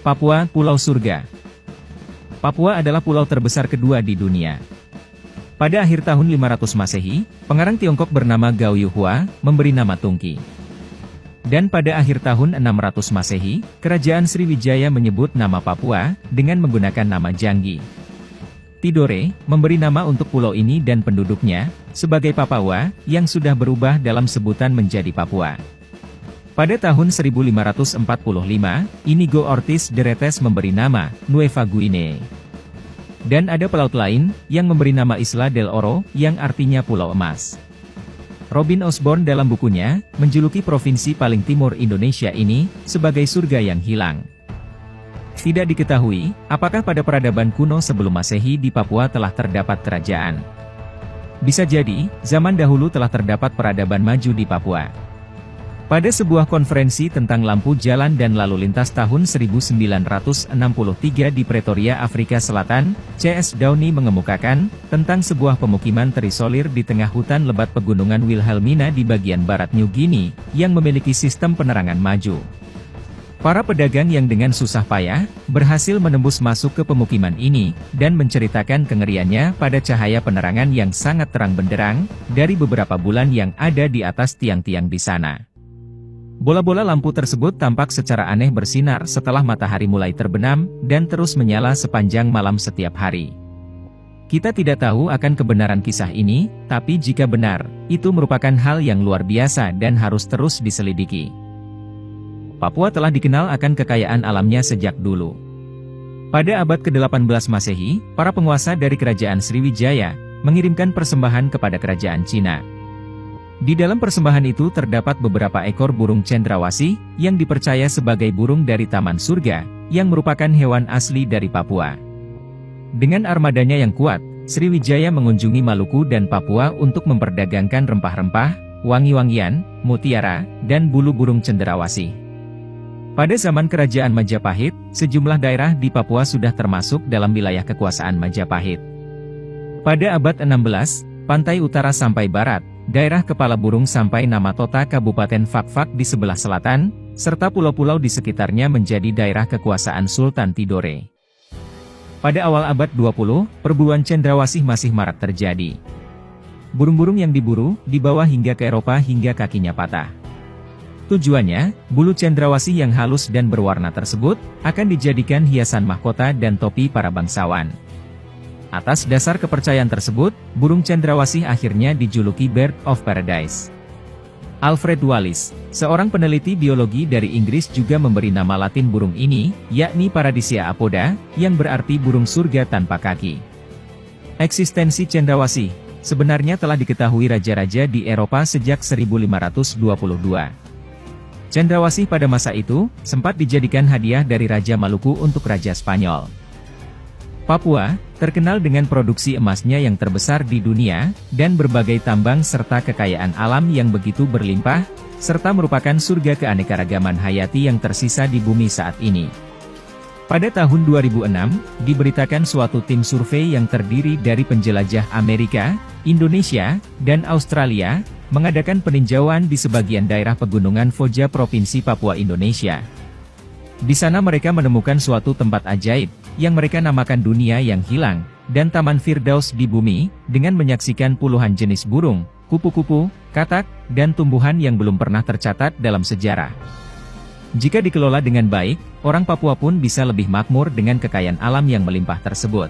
Papua, Pulau Surga. Papua adalah pulau terbesar kedua di dunia. Pada akhir tahun 500 Masehi, pengarang Tiongkok bernama Gao Yuhua memberi nama Tungki. Dan pada akhir tahun 600 Masehi, Kerajaan Sriwijaya menyebut nama Papua dengan menggunakan nama Janggi. Tidore memberi nama untuk pulau ini dan penduduknya sebagai Papawa yang sudah berubah dalam sebutan menjadi Papua. Pada tahun 1545, Inigo Ortiz de Retes memberi nama Nueva Guinea. Dan ada pelaut lain yang memberi nama Isla del Oro yang artinya Pulau Emas. Robin Osborne dalam bukunya menjuluki provinsi paling timur Indonesia ini sebagai surga yang hilang. Tidak diketahui apakah pada peradaban kuno sebelum Masehi di Papua telah terdapat kerajaan. Bisa jadi, zaman dahulu telah terdapat peradaban maju di Papua. Pada sebuah konferensi tentang lampu jalan dan lalu lintas tahun 1963 di Pretoria, Afrika Selatan, C.S. Downey mengemukakan tentang sebuah pemukiman terisolir di tengah hutan lebat pegunungan Wilhelmina di bagian barat New Guinea, yang memiliki sistem penerangan maju. Para pedagang yang dengan susah payah berhasil menembus masuk ke pemukiman ini, dan menceritakan kengeriannya pada cahaya penerangan yang sangat terang benderang dari beberapa bulan yang ada di atas tiang-tiang di sana. Bola-bola lampu tersebut tampak secara aneh bersinar setelah matahari mulai terbenam, dan terus menyala sepanjang malam setiap hari. Kita tidak tahu akan kebenaran kisah ini, tapi jika benar, itu merupakan hal yang luar biasa dan harus terus diselidiki. Papua telah dikenal akan kekayaan alamnya sejak dulu. Pada abad ke-18 Masehi, para penguasa dari Kerajaan Sriwijaya mengirimkan persembahan kepada Kerajaan Cina. Di dalam persembahan itu terdapat beberapa ekor burung cendrawasih, yang dipercaya sebagai burung dari Taman Surga, yang merupakan hewan asli dari Papua. Dengan armadanya yang kuat, Sriwijaya mengunjungi Maluku dan Papua untuk memperdagangkan rempah-rempah, wangi-wangian, mutiara, dan bulu burung cendrawasih. Pada zaman Kerajaan Majapahit, sejumlah daerah di Papua sudah termasuk dalam wilayah kekuasaan Majapahit. Pada abad 16, pantai utara sampai barat, daerah Kepala Burung sampai nama Tota Kabupaten Fakfak di sebelah selatan, serta pulau-pulau di sekitarnya menjadi daerah kekuasaan Sultan Tidore. Pada awal abad 20, perburuan cendrawasih masih marak terjadi. Burung-burung yang diburu, dibawa hingga ke Eropa hingga kakinya patah. Tujuannya, bulu cendrawasih yang halus dan berwarna tersebut, akan dijadikan hiasan mahkota dan topi para bangsawan. Atas dasar kepercayaan tersebut, burung cendrawasih akhirnya dijuluki Bird of Paradise. Alfred Wallace, seorang peneliti biologi dari Inggris, juga memberi nama Latin burung ini, yakni Paradisia apoda, yang berarti burung surga tanpa kaki. Eksistensi cendrawasih sebenarnya telah diketahui raja-raja di Eropa sejak 1522. Cendrawasih pada masa itu sempat dijadikan hadiah dari Raja Maluku untuk Raja Spanyol. Papua terkenal dengan produksi emasnya yang terbesar di dunia, dan berbagai tambang serta kekayaan alam yang begitu berlimpah, serta merupakan surga keanekaragaman hayati yang tersisa di bumi saat ini. Pada tahun 2006, diberitakan suatu tim survei yang terdiri dari penjelajah Amerika, Indonesia, dan Australia, mengadakan peninjauan di sebagian daerah pegunungan Foja Provinsi Papua, Indonesia. Di sana mereka menemukan suatu tempat ajaib, yang mereka namakan dunia yang hilang, dan Taman Firdaus di bumi, dengan menyaksikan puluhan jenis burung, kupu-kupu, katak, dan tumbuhan yang belum pernah tercatat dalam sejarah. Jika dikelola dengan baik, orang Papua pun bisa lebih makmur dengan kekayaan alam yang melimpah tersebut.